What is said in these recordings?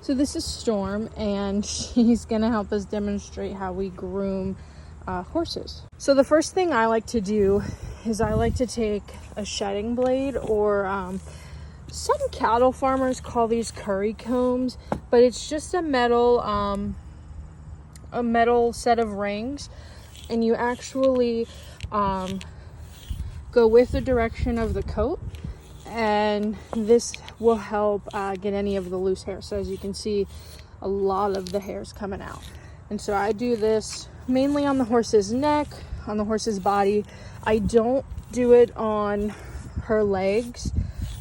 So this is Storm, and she's gonna help us demonstrate how we groom horses. So the first thing I like to do is I like to take a shedding blade, or some cattle farmers call these curry combs, but it's just a metal set of rings, and you actually go with the direction of the coat, and this will help get any of the loose hair. So as you can see, a lot of the hair's coming out. And so I do this mainly on the horse's neck, on the horse's body. I don't do it on her legs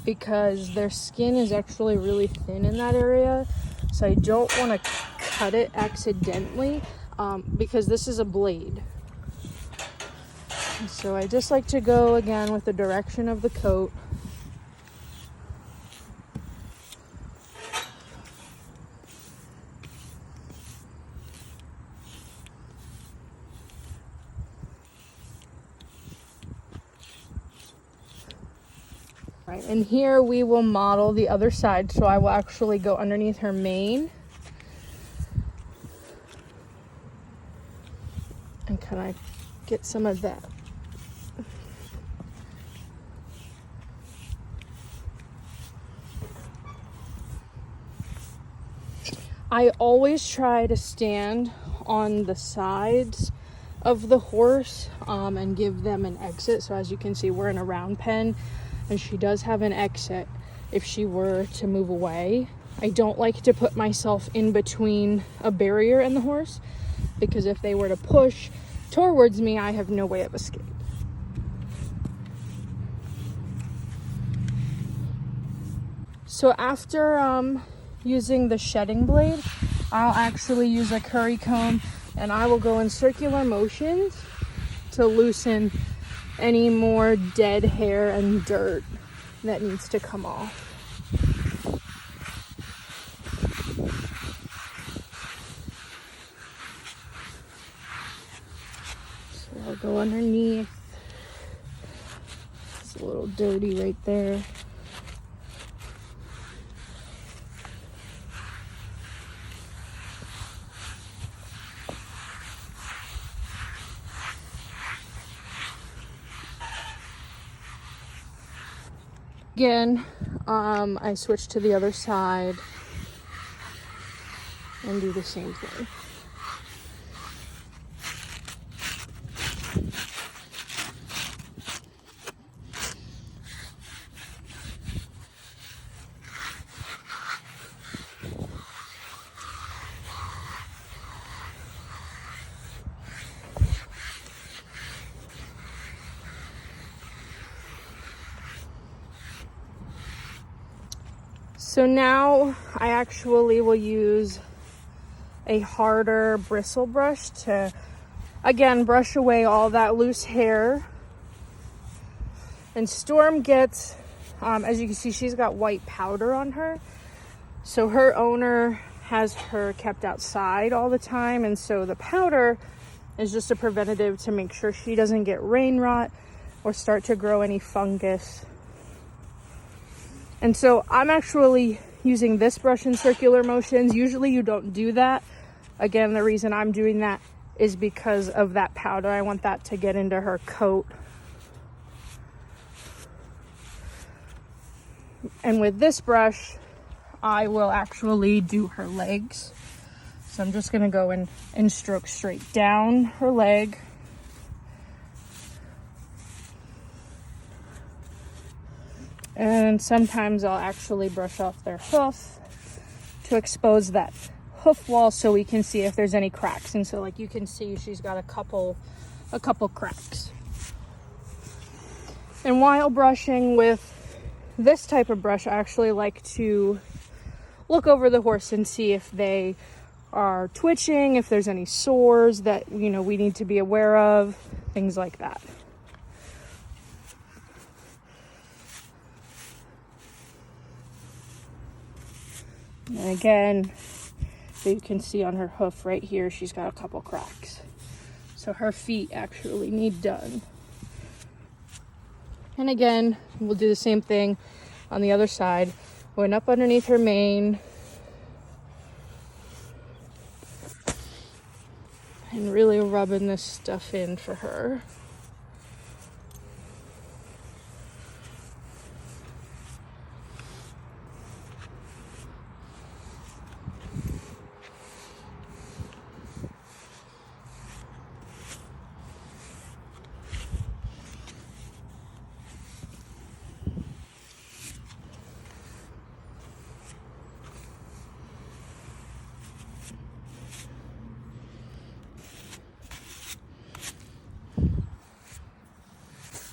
because their skin is actually really thin in that area. So I don't want to cut it accidentally because this is a blade. And so I just like to go again with the direction of the coat. Right, and here we will model the other side. So I will actually go underneath her mane and kind of get some of that. I always try to stand on the sides of the horse and give them an exit. So as you can see, we're in a round pen, and she does have an exit if she were to move away. I don't like to put myself in between a barrier and the horse, because if they were to push towards me, I have no way of escape. So after using the shedding blade, I'll actually use a curry comb, and I will go in circular motions to loosen any more dead hair and dirt that needs to come off. So I'll go underneath. It's a little dirty right there. Again, I switch to the other side and do the same thing. So now I actually will use a harder bristle brush to, again, brush away all that loose hair. And Storm gets, as you can see, she's got white powder on her. So her owner has her kept outside all the time. And so the powder is just a preventative to make sure she doesn't get rain rot or start to grow any fungus. And so I'm actually using this brush in circular motions. Usually you don't do that. Again, the reason I'm doing that is because of that powder. I want that to get into her coat. And with this brush, I will actually do her legs. So I'm just gonna go in and stroke straight down her leg. And sometimes I'll actually brush off their hoof to expose that hoof wall so we can see if there's any cracks. And so like you can see, she's got a couple cracks. And while brushing with this type of brush, I actually like to look over the horse and see if they are twitching, if there's any sores that, we need to be aware of, things like that. And again, you can see on her hoof right here, she's got a couple cracks. So her feet actually need done. And again, we'll do the same thing on the other side. Going up underneath her mane, and really rubbing this stuff in for her.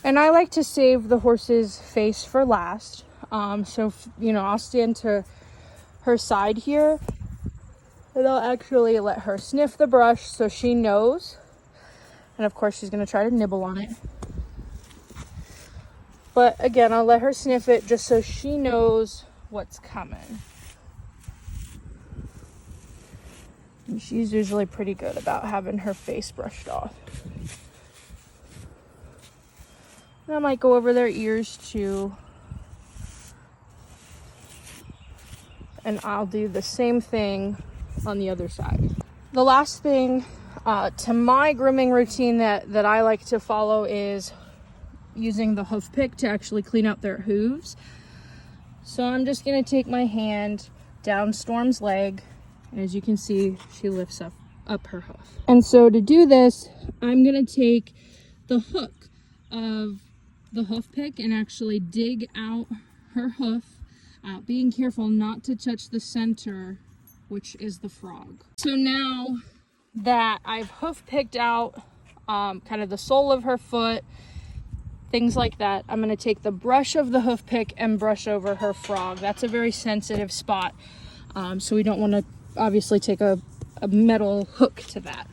And I like to save the horse's face for last. So, you know, I'll stand to her side here and I'll actually let her sniff the brush so she knows. And of course, she's going to try to nibble on it. But again, I'll let her sniff it just so she knows what's coming. And she's usually pretty good about having her face brushed off. And I might go over their ears too. And I'll do the same thing on the other side. The last thing to my grooming routine that I like to follow is using the hoof pick to actually clean out their hooves. So I'm just gonna take my hand down Storm's leg, and as you can see, she lifts up her hoof. And so to do this, I'm gonna take the hook of the hoof pick and actually dig out her hoof, being careful not to touch the center, which is the frog. So now that I've hoof picked out kind of the sole of her foot, things like that, I'm going to take the brush of the hoof pick and brush over her frog. That's a very sensitive spot, so we don't want to obviously take a metal hook to that.